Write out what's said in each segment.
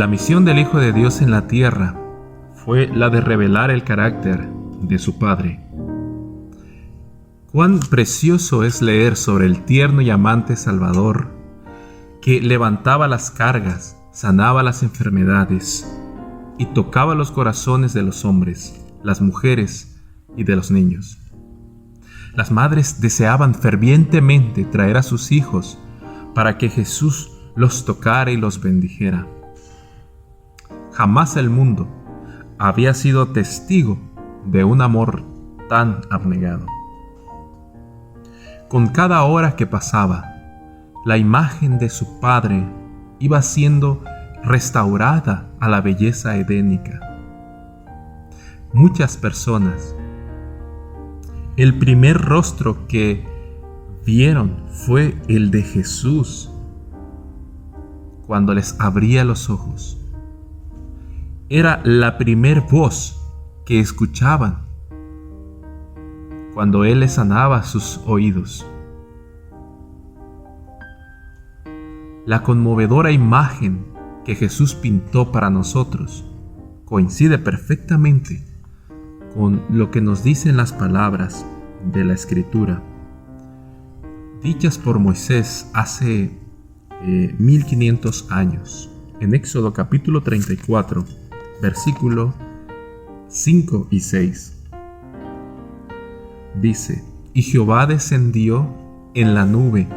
La misión del Hijo de Dios en la tierra fue la de revelar el carácter de su Padre. Cuán precioso es leer sobre el tierno y amante Salvador que levantaba las cargas, sanaba las enfermedades y tocaba los corazones de los hombres, las mujeres y de los niños. Las madres deseaban fervientemente traer a sus hijos para que Jesús los tocara y los bendijera. Jamás el mundo había sido testigo de un amor tan abnegado. Con cada hora que pasaba, la imagen de su Padre iba siendo restaurada a la belleza edénica. Muchas personas, el primer rostro que vieron fue el de Jesús cuando les abría los ojos. Era la primer voz que escuchaban cuando Él les sanaba sus oídos. La conmovedora imagen que Jesús pintó para nosotros coincide perfectamente con lo que nos dicen las palabras de la Escritura, dichas por Moisés hace 1500 años, en Éxodo capítulo 34, versículo 5 y 6. Dice: Y Jehová descendió en la nube,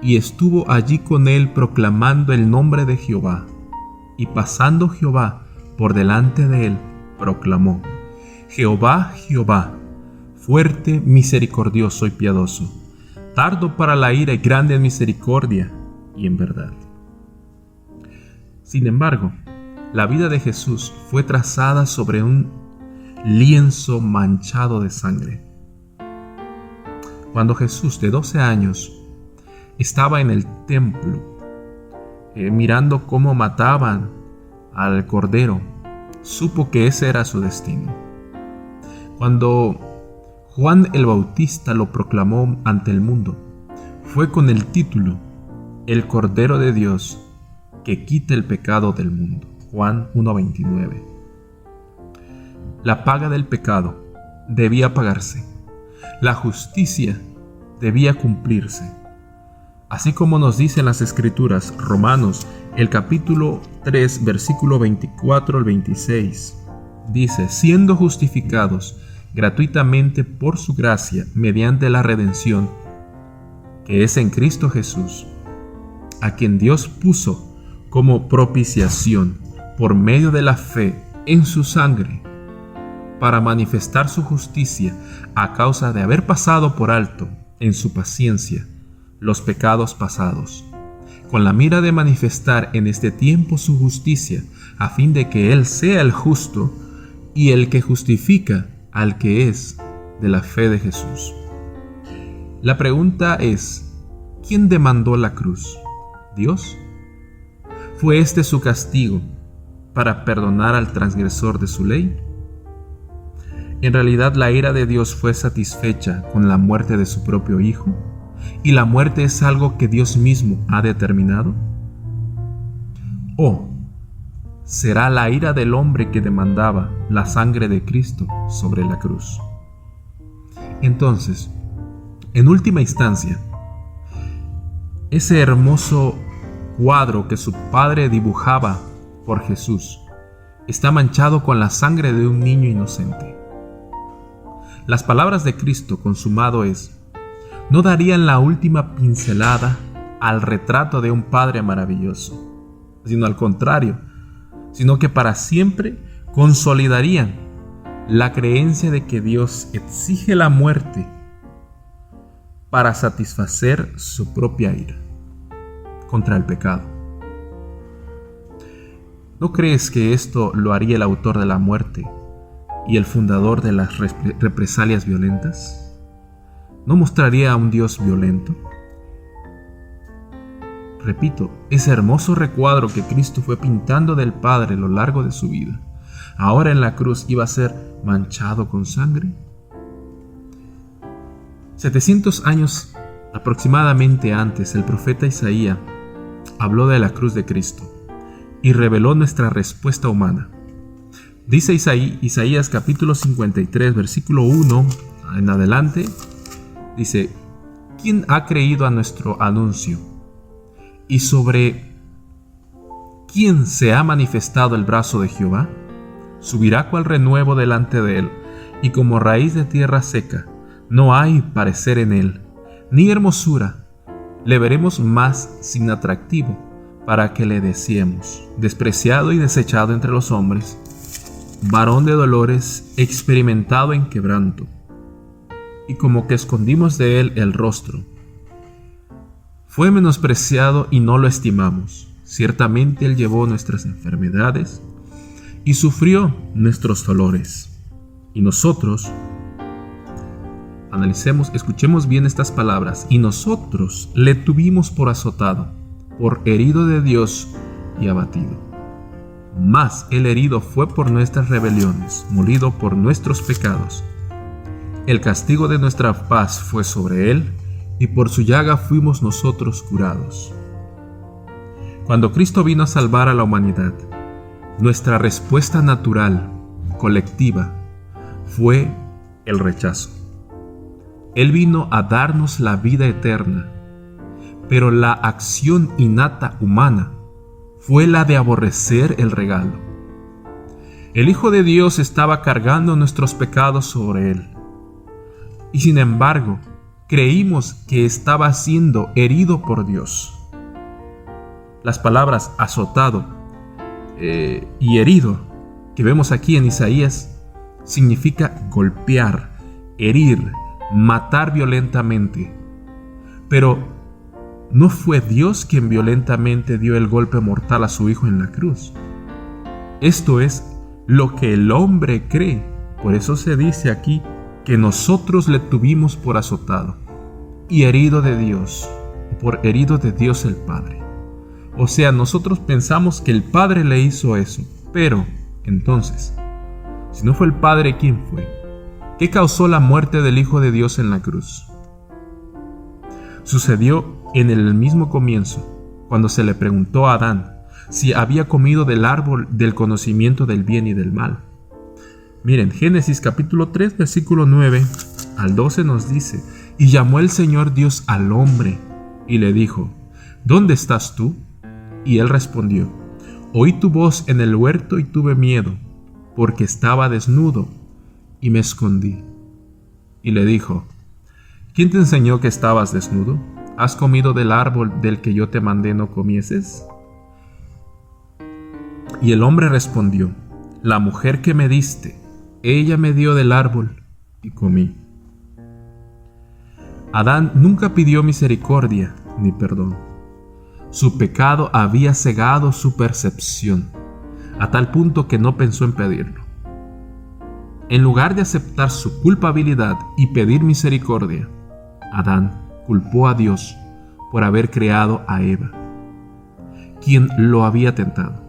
y estuvo allí con él proclamando el nombre de Jehová. Y pasando Jehová por delante de él, proclamó: Jehová, Jehová, fuerte, misericordioso y piadoso, tardo para la ira y grande en misericordia y en verdad. Sin embargo, la vida de Jesús fue trazada sobre un lienzo manchado de sangre. Cuando Jesús, de 12 años, estaba en el templo, mirando cómo mataban al cordero, supo que ese era su destino. Cuando Juan el Bautista lo proclamó ante el mundo, fue con el título El Cordero de Dios que quita el pecado del mundo. Juan 1:29. La paga del pecado debía pagarse. La justicia debía cumplirse. Así como nos dicen las Escrituras, Romanos, el capítulo 3, versículo 24 al 26, dice: siendo justificados gratuitamente por su gracia mediante la redención que es en Cristo Jesús, a quien Dios puso como propiciación por medio de la fe en su sangre, para manifestar su justicia a causa de haber pasado por alto en su paciencia los pecados pasados, con la mira de manifestar en este tiempo su justicia, a fin de que Él sea el justo y el que justifica al que es de la fe de Jesús. La pregunta es: ¿quién demandó la cruz? ¿Dios? ¿Fue este su castigo para perdonar al transgresor de su ley? En realidad, la ira de Dios fue satisfecha con la muerte de su propio Hijo, y la muerte es algo que Dios mismo ha determinado. ¿O será la ira del hombre que demandaba la sangre de Cristo sobre la cruz? Entonces, en última instancia, ese hermoso cuadro que su Padre dibujaba por Jesús está manchado con la sangre de un niño inocente. Las palabras de Cristo consumado es no darían la última pincelada al retrato de un Padre maravilloso, sino al contrario, sino que para siempre consolidarían la creencia de que Dios exige la muerte para satisfacer su propia ira contra el pecado. ¿No crees que esto lo haría el autor de la muerte y el fundador de las represalias violentas? ¿No mostraría a un Dios violento? Repito, ese hermoso recuadro que Cristo fue pintando del Padre a lo largo de su vida, ahora en la cruz iba a ser manchado con sangre. 700 años aproximadamente antes, el profeta Isaías habló de la cruz de Cristo y reveló nuestra respuesta humana. Dice Isaías capítulo 53, versículo 1 en adelante, dice: ¿quién ha creído a nuestro anuncio? ¿Y sobre quién se ha manifestado el brazo de Jehová? Subirá cual renuevo delante de él, y como raíz de tierra seca. No hay parecer en él, ni hermosura. Le veremos más sin atractivo, para que le deseemos. Despreciado y desechado entre los hombres, varón de dolores, experimentado en quebranto. Y como que escondimos de él el rostro. Fue menospreciado y no lo estimamos. Ciertamente él llevó nuestras enfermedades y sufrió nuestros dolores. Y nosotros, escuchemos bien estas palabras, y nosotros le tuvimos por azotado, por herido de Dios y abatido. Mas el herido fue por nuestras rebeliones, molido por nuestros pecados. El castigo de nuestra paz fue sobre él, y por su llaga fuimos nosotros curados. Cuando Cristo vino a salvar a la humanidad, nuestra respuesta natural, colectiva, fue el rechazo. Él vino a darnos la vida eterna, pero la acción innata humana fue la de aborrecer el regalo. El Hijo de Dios estaba cargando nuestros pecados sobre él, y sin embargo, creímos que estaba siendo herido por Dios. Las palabras azotado y herido que vemos aquí en Isaías significa golpear, herir, matar violentamente. Pero no fue Dios quien violentamente dio el golpe mortal a su Hijo en la cruz. Esto es lo que el hombre cree. Por eso se dice aquí que nosotros le tuvimos por azotado y herido de Dios, por herido de Dios el Padre. O sea, nosotros pensamos que el Padre le hizo eso, pero entonces, si no fue el Padre, ¿quién fue? ¿Qué causó la muerte del Hijo de Dios en la cruz? Sucedió en el mismo comienzo, cuando se le preguntó a Adán si había comido del árbol del conocimiento del bien y del mal. Miren, Génesis capítulo 3, versículo 9 al 12 nos dice: y llamó el Señor Dios al hombre, y le dijo: ¿dónde estás tú? Y él respondió: oí tu voz en el huerto y tuve miedo, porque estaba desnudo, y me escondí. Y le dijo: ¿quién te enseñó que estabas desnudo? ¿Has comido del árbol del que yo te mandé no comieses? Y el hombre respondió: la mujer que me diste, ella me dio del árbol, y comí. Adán nunca pidió misericordia ni perdón. Su pecado había cegado su percepción, a tal punto que no pensó en pedirlo. En lugar de aceptar su culpabilidad y pedir misericordia, Adán culpó a Dios por haber creado a Eva, quien lo había tentado.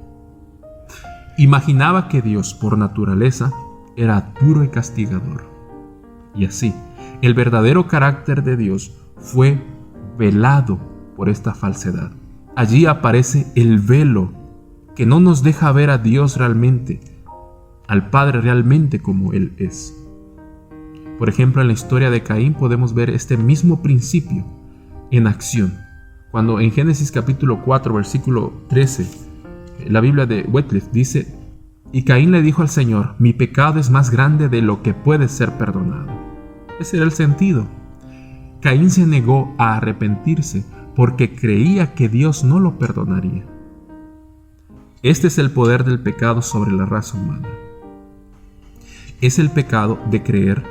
Imaginaba que Dios, por naturaleza, era duro y castigador. Y así, el verdadero carácter de Dios fue velado por esta falsedad. Allí aparece el velo que no nos deja ver a Dios realmente, al Padre realmente como Él es. Por ejemplo, en la historia de Caín podemos ver este mismo principio en acción. Cuando en Génesis capítulo 4, versículo 13, la Biblia de Wycliffe dice: y Caín le dijo al Señor: mi pecado es más grande de lo que puede ser perdonado. Ese era el sentido. Caín se negó a arrepentirse porque creía que Dios no lo perdonaría. Este es el poder del pecado sobre la raza humana. Es el pecado de creer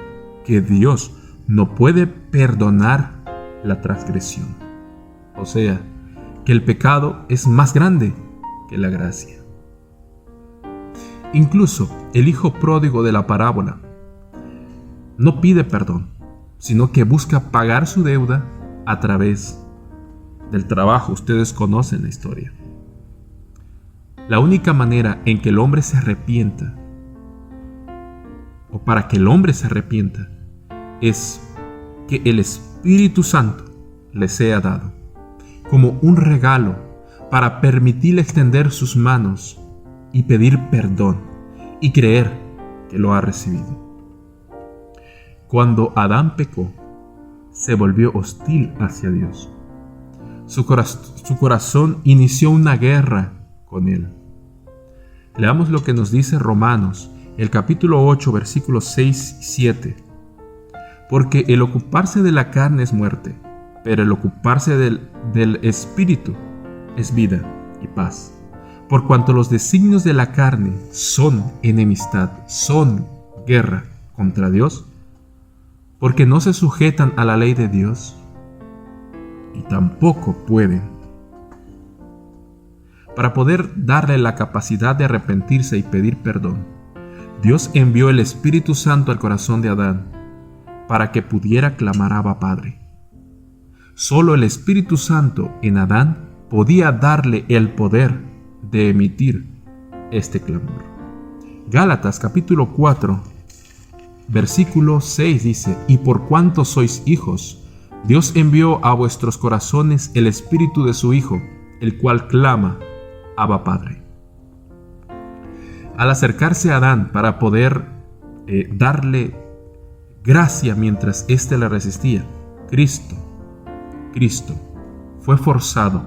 que Dios no puede perdonar la transgresión. O sea, que el pecado es más grande que la gracia. Incluso el hijo pródigo de la parábola no pide perdón, sino que busca pagar su deuda a través del trabajo. Ustedes conocen la historia. La única manera en que el hombre se arrepienta, o para que el hombre se arrepienta, es que el Espíritu Santo le sea dado como un regalo para permitirle extender sus manos y pedir perdón y creer que lo ha recibido. Cuando Adán pecó, se volvió hostil hacia Dios. Su corazón inició una guerra con él. Leamos lo que nos dice Romanos, el capítulo 8, versículos 6 y 7. Porque el ocuparse de la carne es muerte, pero el ocuparse del Espíritu es vida y paz. Por cuanto los designios de la carne son enemistad, son guerra contra Dios, porque no se sujetan a la ley de Dios y tampoco pueden. Para poder darle la capacidad de arrepentirse y pedir perdón, Dios envió el Espíritu Santo al corazón de Adán para que pudiera clamar Abba Padre. Solo el Espíritu Santo en Adán podía darle el poder de emitir este clamor. Gálatas capítulo 4, versículo 6 dice: y por cuanto sois hijos, Dios envió a vuestros corazones el Espíritu de su Hijo, el cual clama Abba Padre. Al acercarse a Adán para poder darle gracia mientras éste le resistía, Cristo fue forzado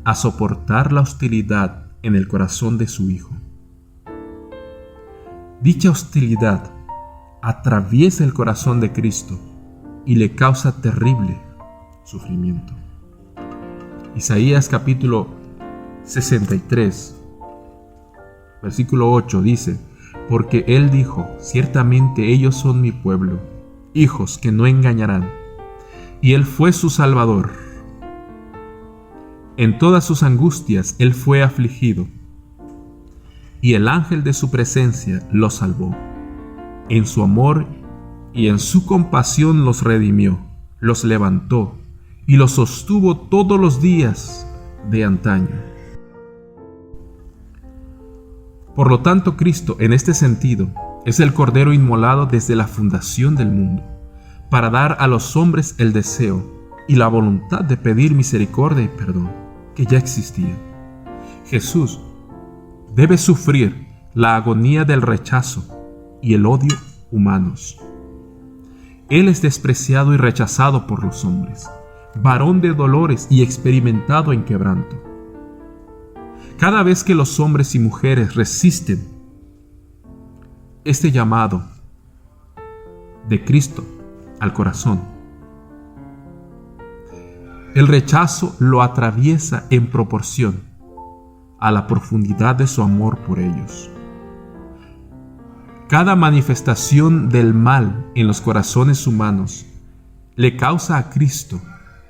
a soportar la hostilidad en el corazón de su Hijo. Dicha hostilidad atraviesa el corazón de Cristo y le causa terrible sufrimiento. Isaías capítulo 63, versículo 8 dice: porque Él dijo, ciertamente ellos son mi pueblo, hijos que no engañarán, y Él fue su Salvador. En todas sus angustias Él fue afligido, y el ángel de su presencia los salvó. En su amor y en su compasión los redimió, los levantó y los sostuvo todos los días de antaño. Por lo tanto, Cristo, en este sentido, es el Cordero inmolado desde la fundación del mundo, para dar a los hombres el deseo y la voluntad de pedir misericordia y perdón, que ya existía. Jesús debe sufrir la agonía del rechazo y el odio humanos. Él es despreciado y rechazado por los hombres, varón de dolores y experimentado en quebranto. Cada vez que los hombres y mujeres resisten este llamado de Cristo al corazón, el rechazo lo atraviesa en proporción a la profundidad de su amor por ellos. Cada manifestación del mal en los corazones humanos le causa a Cristo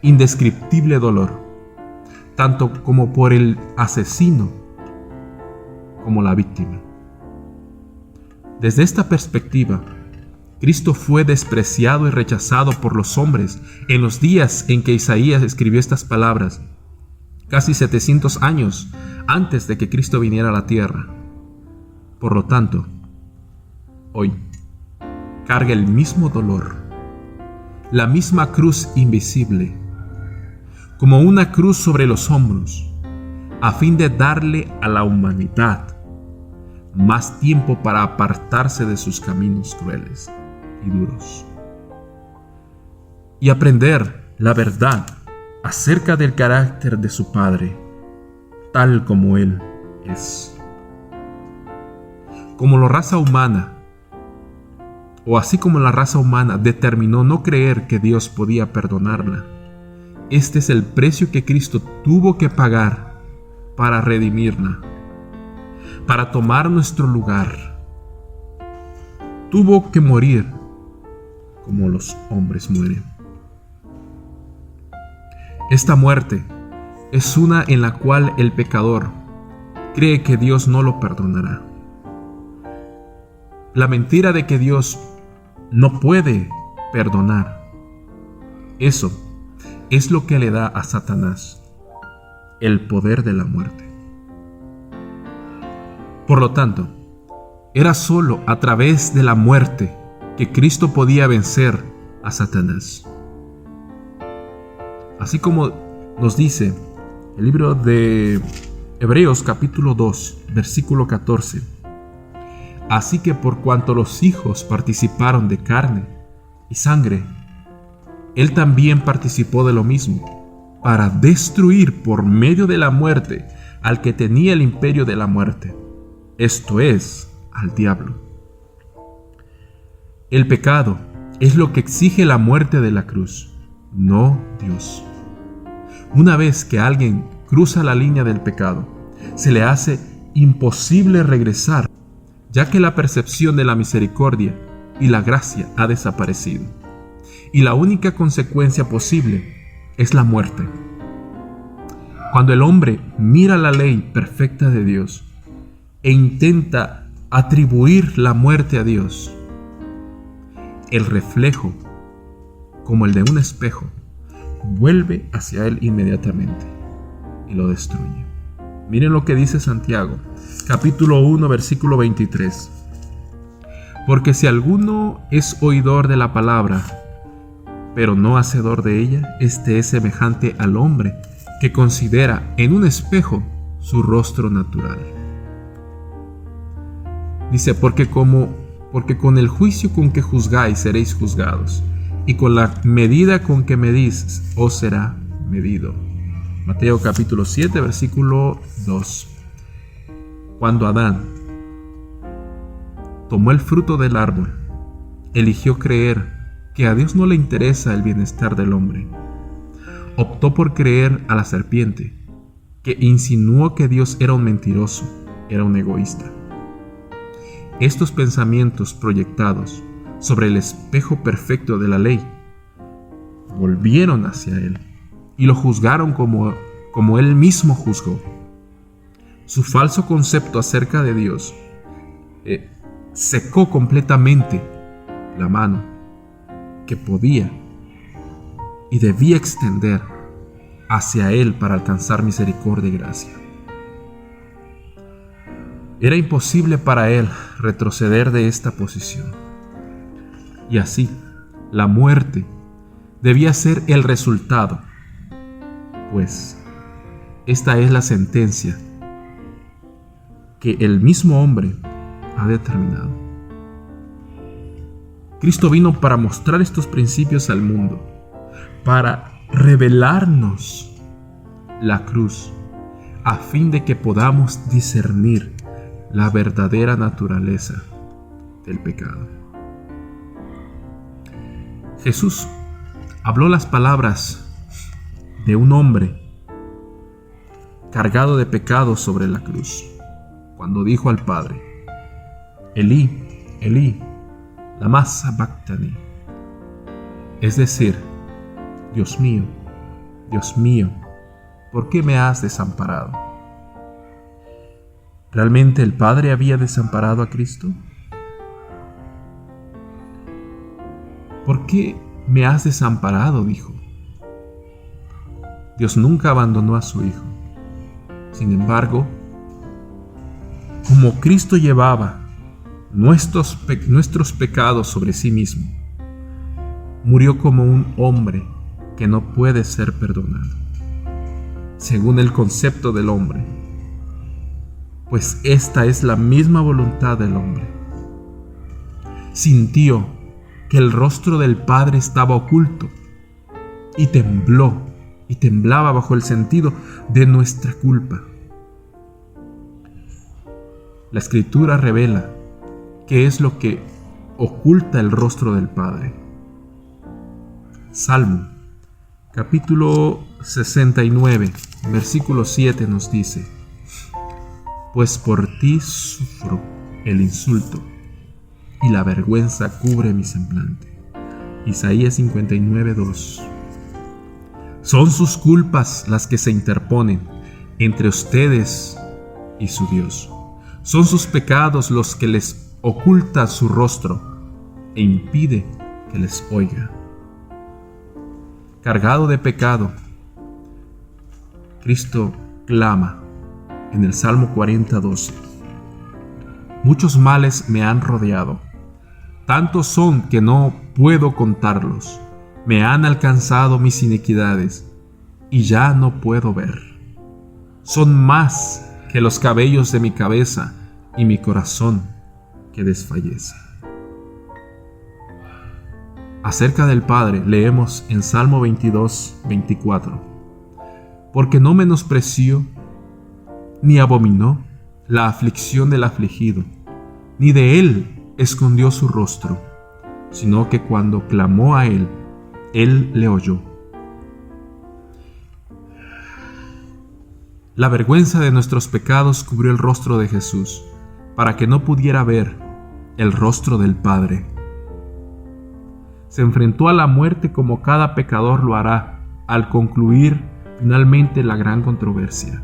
indescriptible dolor, tanto como por el asesino como la víctima. Desde esta perspectiva, Cristo fue despreciado y rechazado por los hombres en los días en que Isaías escribió estas palabras, casi 700 años antes de que Cristo viniera a la tierra. Por lo tanto, hoy carga el mismo dolor, la misma cruz invisible, como una cruz sobre los hombros, a fin de darle a la humanidad más tiempo para apartarse de sus caminos crueles y duros, y aprender la verdad acerca del carácter de su Padre, tal como Él es. Como la raza humana, o así como la raza humana determinó no creer que Dios podía perdonarla, este es el precio que Cristo tuvo que pagar para redimirla, para tomar nuestro lugar. Tuvo que morir como los hombres mueren. Esta muerte es una en la cual el pecador cree que Dios no lo perdonará. La mentira de que Dios no puede perdonar, eso es lo que le da a Satanás el poder de la muerte. Por lo tanto, era solo a través de la muerte que Cristo podía vencer a Satanás. Así como nos dice El libro de Hebreos capítulo 2, versículo 14. Así que por cuanto los hijos participaron de carne y sangre, él también participó de lo mismo, para destruir por medio de la muerte al que tenía el imperio de la muerte, esto es, al diablo. El pecado es lo que exige la muerte de la cruz, no Dios. Una vez que alguien cruza la línea del pecado, se le hace imposible regresar, ya que la percepción de la misericordia y la gracia ha desaparecido. Y la única consecuencia posible es la muerte. Cuando el hombre mira la ley perfecta de Dios e intenta atribuir la muerte a Dios, el reflejo, como el de un espejo, vuelve hacia él inmediatamente y lo destruye. Miren lo que dice Santiago, capítulo 1, versículo 23. Porque si alguno es oidor de la palabra, pero no hacedor de ella, este es semejante al hombre que considera en un espejo su rostro natural. Dice, porque con el juicio con que juzgáis seréis juzgados, y con la medida con que medís os será medido. Mateo capítulo 7, versículo 2. Cuando Adán tomó el fruto del árbol, eligió creer que a Dios no le interesa el bienestar del hombre. Optó por creer a la serpiente, que insinuó que Dios era un mentiroso, era un egoísta. Estos pensamientos proyectados sobre el espejo perfecto de la ley volvieron hacia él y lo juzgaron como él mismo juzgó. Su falso concepto acerca de Dios secó completamente la mano que podía y debía extender hacia él para alcanzar misericordia y gracia. Era imposible para él retroceder de esta posición. Y así, la muerte debía ser el resultado, pues esta es la sentencia que el mismo hombre ha determinado. Cristo vino para mostrar estos principios al mundo, para revelarnos la cruz, a fin de que podamos discernir la verdadera naturaleza del pecado. Jesús habló las palabras de un hombre cargado de pecados sobre la cruz, cuando dijo al Padre: Elí, Elí, lama sabactani, es decir, Dios mío, ¿por qué me has desamparado? ¿Realmente el Padre había desamparado a Cristo? ¿Por qué me has desamparado?, dijo. Dios nunca abandonó a su Hijo. Sin embargo, como Cristo llevaba nuestros pecados sobre sí mismo, murió como un hombre que no puede ser perdonado, según el concepto del hombre, pues esta es la misma voluntad del hombre. Sintió que el rostro del Padre estaba oculto y temblaba bajo el sentido de nuestra culpa. La Escritura revela qué es lo que oculta el rostro del Padre. Salmo capítulo 69, versículo 7 nos dice: pues por ti sufro el insulto y la vergüenza cubre mi semblante. Isaías 59, 2. Son sus culpas las que se interponen entre ustedes y su Dios. Son sus pecados los que les oculta su rostro e impide que les oiga. Cargado de pecado, Cristo clama en el Salmo 40, 12: muchos males me han rodeado, tantos son que no puedo contarlos. Me han alcanzado mis iniquidades y ya no puedo ver. son más que los cabellos de mi cabeza y mi corazón que desfallece. Acerca del Padre leemos en Salmo 22, 24. Porque no menospreció ni abominó la aflicción del afligido, ni de él escondió su rostro, sino que cuando clamó a él le oyó. La vergüenza de nuestros pecados cubrió el rostro de Jesús, para que no pudiera ver el rostro del Padre. Se enfrentó a la muerte como cada pecador lo hará al concluir finalmente la gran controversia.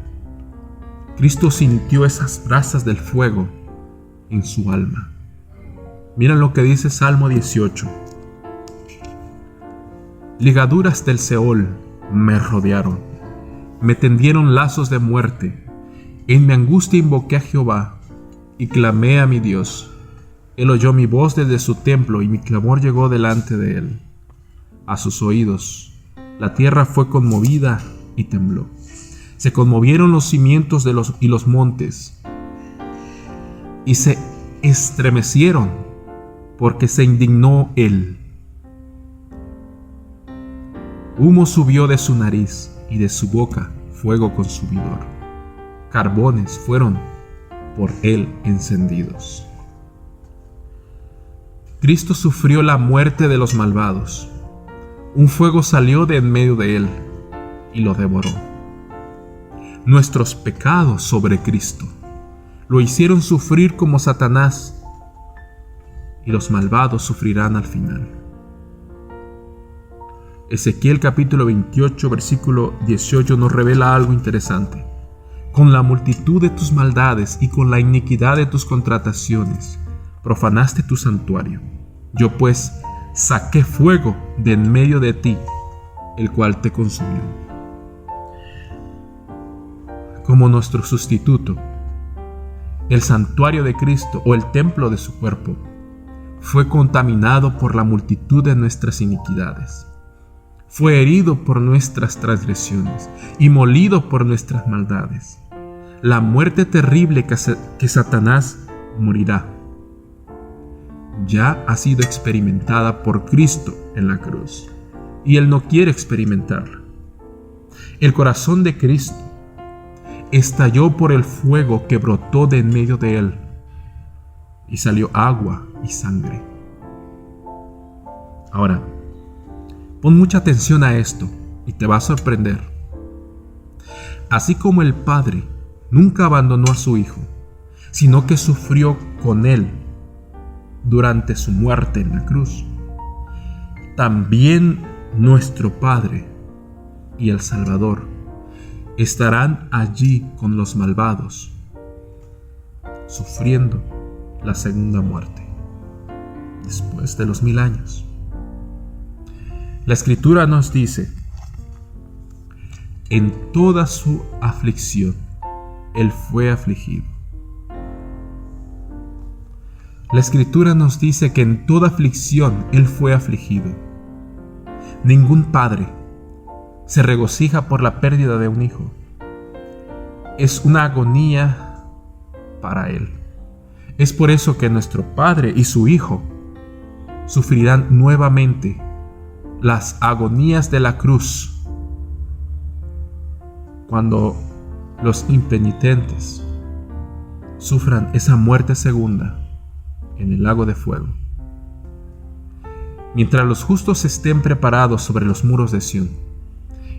Cristo sintió esas brasas del fuego en su alma. Mira lo que dice Salmo 18. Ligaduras del Seol me rodearon, me tendieron lazos de muerte. En mi angustia invoqué a Jehová y clamé a mi Dios. Él oyó mi voz desde su templo y mi clamor llegó delante de él. A sus oídos la tierra fue conmovida y tembló. Se conmovieron los cimientos y los montes, y se estremecieron, porque se indignó él. Humo subió de su nariz, y de su boca fuego consumidor. Carbones fueron por él encendidos. Cristo sufrió la muerte de los malvados. Un fuego salió de en medio de él y lo devoró. Nuestros pecados sobre Cristo lo hicieron sufrir como Satanás, y los malvados sufrirán al final. Ezequiel capítulo 28 versículo 18 nos revela algo interesante. Con la multitud de tus maldades y con la iniquidad de tus contrataciones profanaste tu santuario. Yo pues saqué fuego de en medio de ti, el cual te consumió. Como nuestro sustituto, el santuario de Cristo o el templo de su cuerpo fue contaminado por la multitud de nuestras iniquidades. Fue herido por nuestras transgresiones y molido por nuestras maldades. La muerte terrible que Satanás morirá ya ha sido experimentada por Cristo en la cruz, y Él no quiere experimentarla. El corazón de Cristo estalló por el fuego que brotó de en medio de Él, y salió agua y sangre. Ahora, pon mucha atención a esto y te va a sorprender. Así como el Padre nunca abandonó a su Hijo, sino que sufrió con Él durante su muerte en la cruz, también nuestro Padre y el Salvador estarán allí con los malvados, sufriendo la segunda muerte, después de los 1000 años. La Escritura nos dice: en toda su aflicción, Él fue afligido. La Escritura nos dice que en toda aflicción Él fue afligido. Ningún padre se regocija por la pérdida de un hijo. Es una agonía para Él. Es por eso que nuestro Padre y su Hijo sufrirán nuevamente las agonías de la cruz cuando los impenitentes sufran esa muerte segunda en el lago de fuego. Mientras los justos estén preparados sobre los muros de Sión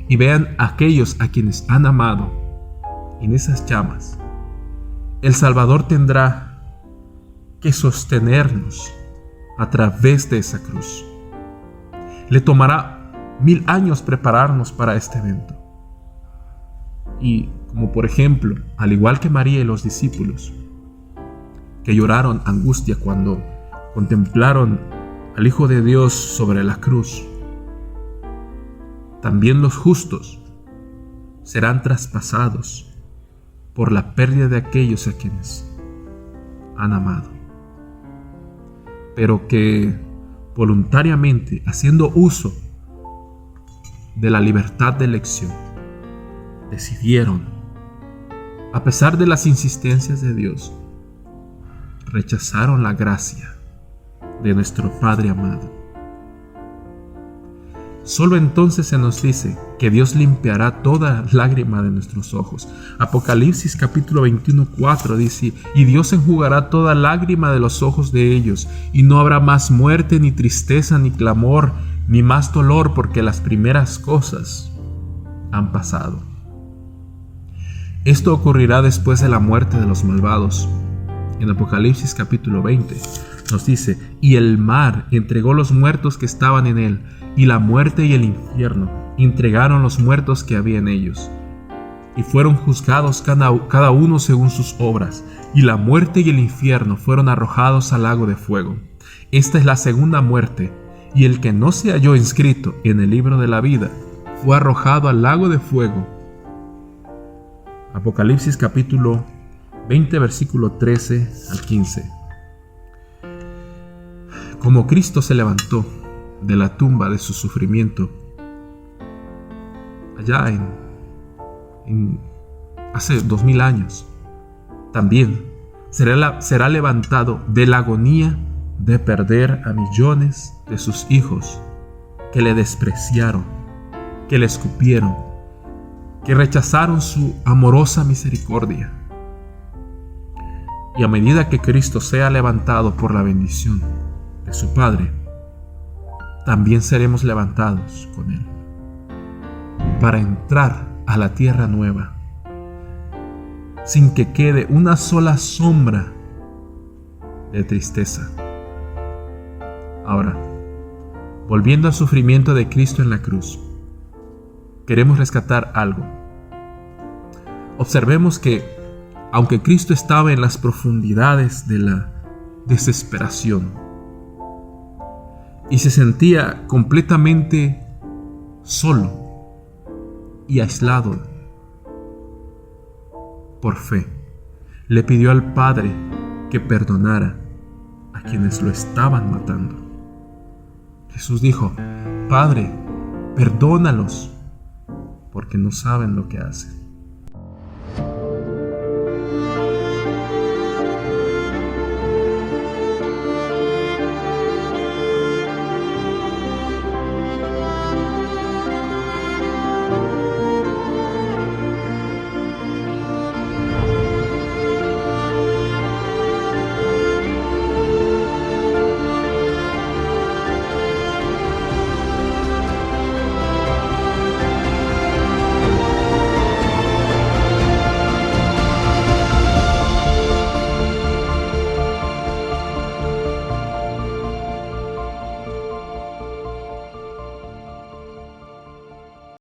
y vean a aquellos a quienes han amado en esas llamas, el Salvador tendrá que sostenernos a través de esa cruz. Le tomará 1000 años prepararnos para este evento. Y como por ejemplo, al igual que María y los discípulos, que lloraron angustia cuando contemplaron al Hijo de Dios sobre la cruz, también los justos serán traspasados por la pérdida de aquellos a quienes han amado, pero que voluntariamente, haciendo uso de la libertad de elección, decidieron a pesar de las insistencias de Dios, rechazaron la gracia de nuestro Padre amado. Solo entonces se nos dice que Dios limpiará toda lágrima de nuestros ojos. Apocalipsis capítulo 21:4 dice: y Dios enjugará toda lágrima de los ojos de ellos, y no habrá más muerte, ni tristeza, ni clamor, ni más dolor, porque las primeras cosas han pasado. Esto ocurrirá después de la muerte de los malvados. En Apocalipsis capítulo 20 nos dice: y el mar entregó los muertos que estaban en él, y la muerte y el infierno entregaron los muertos que había en ellos, y fueron juzgados cada uno según sus obras, y la muerte y el infierno fueron arrojados al lago de fuego. Esta es la segunda muerte, y el que no se halló inscrito en el libro de la vida fue arrojado al lago de fuego. Apocalipsis capítulo 20 versículo 13 al 15. Como Cristo se levantó de la tumba de su sufrimiento allá hace 2000 años, también será levantado de la agonía de perder a millones de sus hijos que le despreciaron, que le escupieron, que rechazaron su amorosa misericordia. Y a medida que Cristo sea levantado por la bendición de su Padre, también seremos levantados con Él para entrar a la tierra nueva, sin que quede una sola sombra de tristeza. Ahora, volviendo al sufrimiento de Cristo en la cruz, queremos rescatar algo. Observemos que, aunque Cristo estaba en las profundidades de la desesperación y se sentía completamente solo y aislado, por fe, le pidió al Padre que perdonara a quienes lo estaban matando. Jesús dijo: Padre, perdónalos, porque no saben lo que hacen.